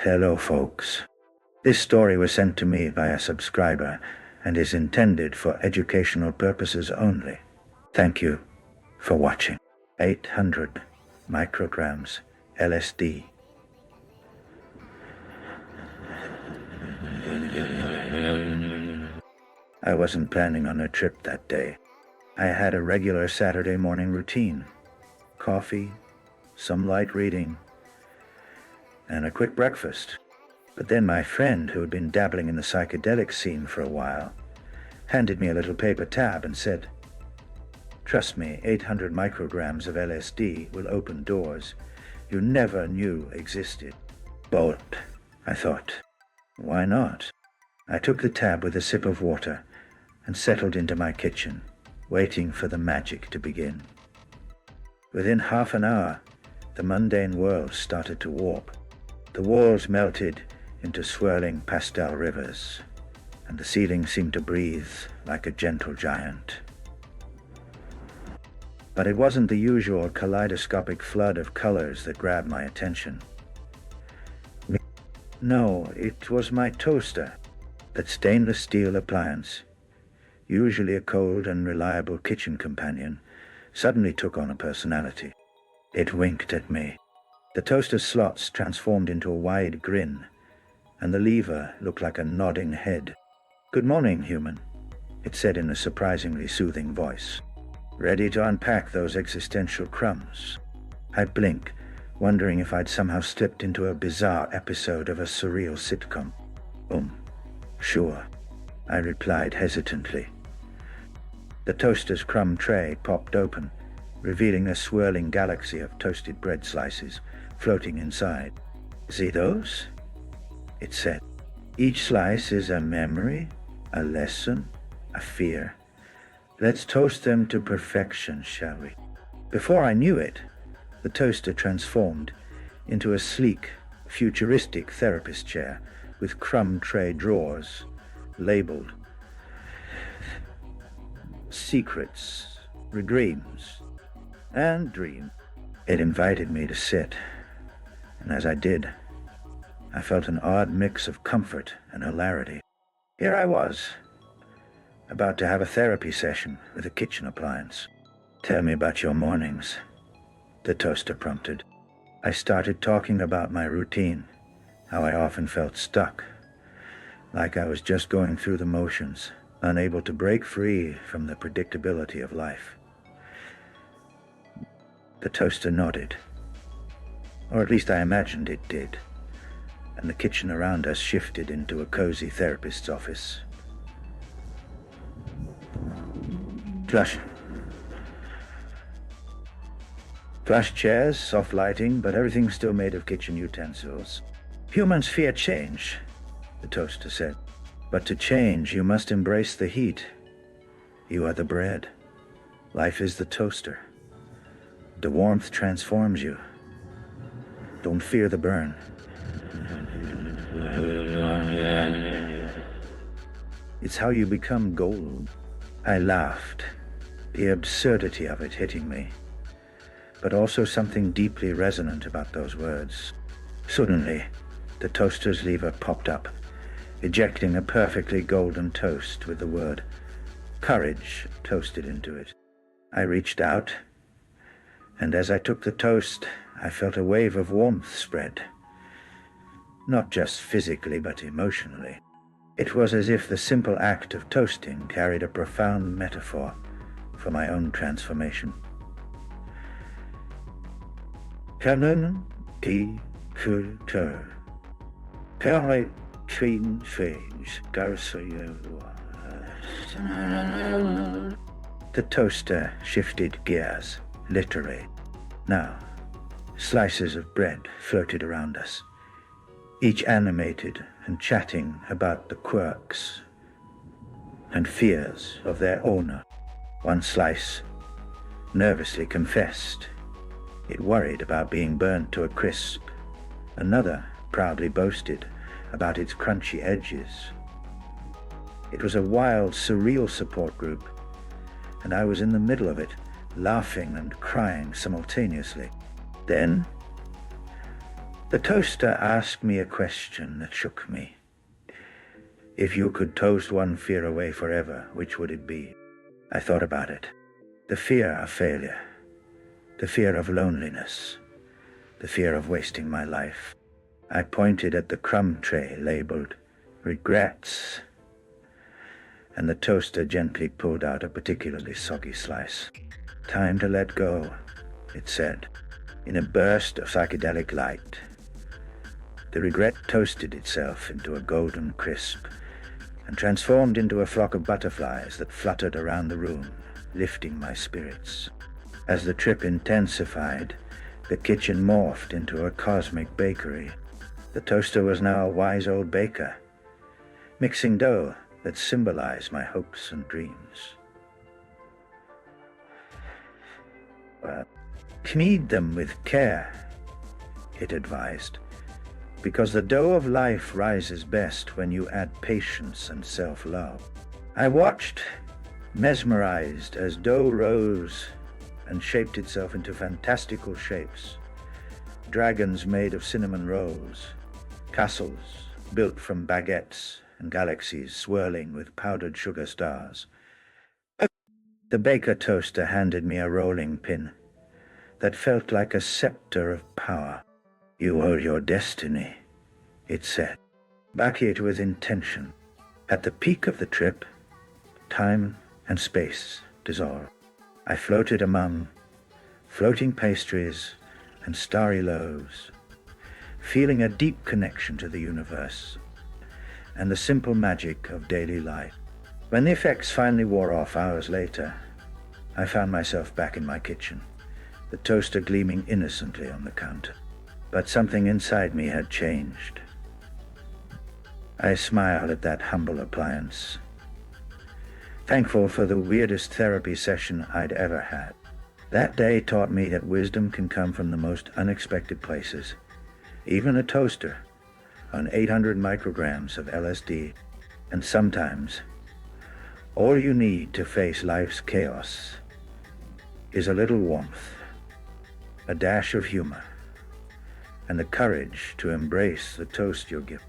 Hello, folks. This story was sent to me by a subscriber and is intended for educational purposes only. Thank you for watching. 800 micrograms LSD. I wasn't planning on a trip that day. I had a regular Saturday morning routine. Coffee, some light reading, and a quick breakfast. But then my friend, who had been dabbling in the psychedelic scene for a while, handed me a little paper tab and said, "Trust me, 800 micrograms of LSD will open doors you never knew existed." Bold, I thought. Why not? I took the tab with a sip of water and settled into my kitchen, waiting for the magic to begin. Within half an hour, the mundane world started to warp. The walls melted into swirling pastel rivers, and the ceiling seemed to breathe like a gentle giant. But it wasn't the usual kaleidoscopic flood of colors that grabbed my attention. No, it was my toaster, that stainless steel appliance, usually a cold and reliable kitchen companion, suddenly took on a personality. It winked at me. The toaster's slots transformed into a wide grin, and the lever looked like a nodding head. "Good morning, human," it said in a surprisingly soothing voice. "Ready to unpack those existential crumbs?" I blinked, wondering if I'd somehow slipped into a bizarre episode of a surreal sitcom. Sure," I replied hesitantly. The toaster's crumb tray popped open, revealing a swirling galaxy of toasted bread slices floating inside. "See those?" it said. "Each slice is a memory, a lesson, a fear. Let's toast them to perfection, shall we?" Before I knew it, the toaster transformed into a sleek, futuristic therapist chair with crumb tray drawers labeled secrets, dreams, and dream. It invited me to sit, and as I did, I felt an odd mix of comfort and hilarity. Here I was, about to have a therapy session with a kitchen appliance. "Tell me about your mornings," the toaster prompted. I started talking about my routine, how I often felt stuck, like I was just going through the motions, unable to break free from the predictability of life. The toaster nodded, or at least I imagined it did, and the kitchen around us shifted into a cozy therapist's office. Plush chairs, soft lighting, but everything still made of kitchen utensils. "Humans fear change," the toaster said. "But to change, you must embrace the heat. You are the bread. Life is the toaster. The warmth transforms you. Don't fear the burn." "It's how you become gold." I laughed, the absurdity of it hitting me, but also something deeply resonant about those words. Suddenly, the toaster's lever popped up, ejecting a perfectly golden toast with the word courage toasted into it. I reached out, and as I took the toast, I felt a wave of warmth spread. Not just physically, but emotionally. It was as if the simple act of toasting carried a profound metaphor for my own transformation. "Canon qui culture. Perre twin phase garsoyer." The toaster shifted gears, literally. Now, slices of bread floated around us, each animated and chatting about the quirks and fears of their owner. One slice nervously confessed it worried about being burnt to a crisp. Another proudly boasted about its crunchy edges. It was a wild, surreal support group, and I was in the middle of it, laughing and crying simultaneously. Then, The toaster asked me a question that shook me. If you could toast one fear away forever, which would it be? I thought about it. The fear of failure, the fear of loneliness, the fear of wasting my life. I pointed at the crumb tray labeled regrets, and the toaster gently pulled out a particularly soggy slice. Time to let go, it said, in a burst of psychedelic light. The regret toasted itself into a golden crisp and transformed into a flock of butterflies that fluttered around the room, lifting my spirits. As the trip intensified, the kitchen morphed into a cosmic bakery. The toaster was now a wise old baker, mixing dough that symbolized my hopes and dreams. Knead them with care, it advised, because the dough of life rises best when you add patience and self-love. I watched, mesmerized, as dough rose and shaped itself into fantastical shapes. Dragons made of cinnamon rolls, castles built from baguettes, and galaxies swirling with powdered sugar stars. The baker toaster handed me a rolling pin that felt like a scepter of power. You hold your destiny, it said. Back it with intention. At the peak of the trip, time and space dissolved. I floated among floating pastries and starry loaves, feeling a deep connection to the universe and the simple magic of daily life. When the effects finally wore off hours later, I found myself back in my kitchen, the toaster gleaming innocently on the counter. But something inside me had changed. I smiled at that humble appliance, thankful for the weirdest therapy session I'd ever had. That day taught me that wisdom can come from the most unexpected places. Even a toaster on 800 micrograms of LSD. And sometimes, all you need to face life's chaos is a little warmth, a dash of humor, and the courage to embrace the toast you're given.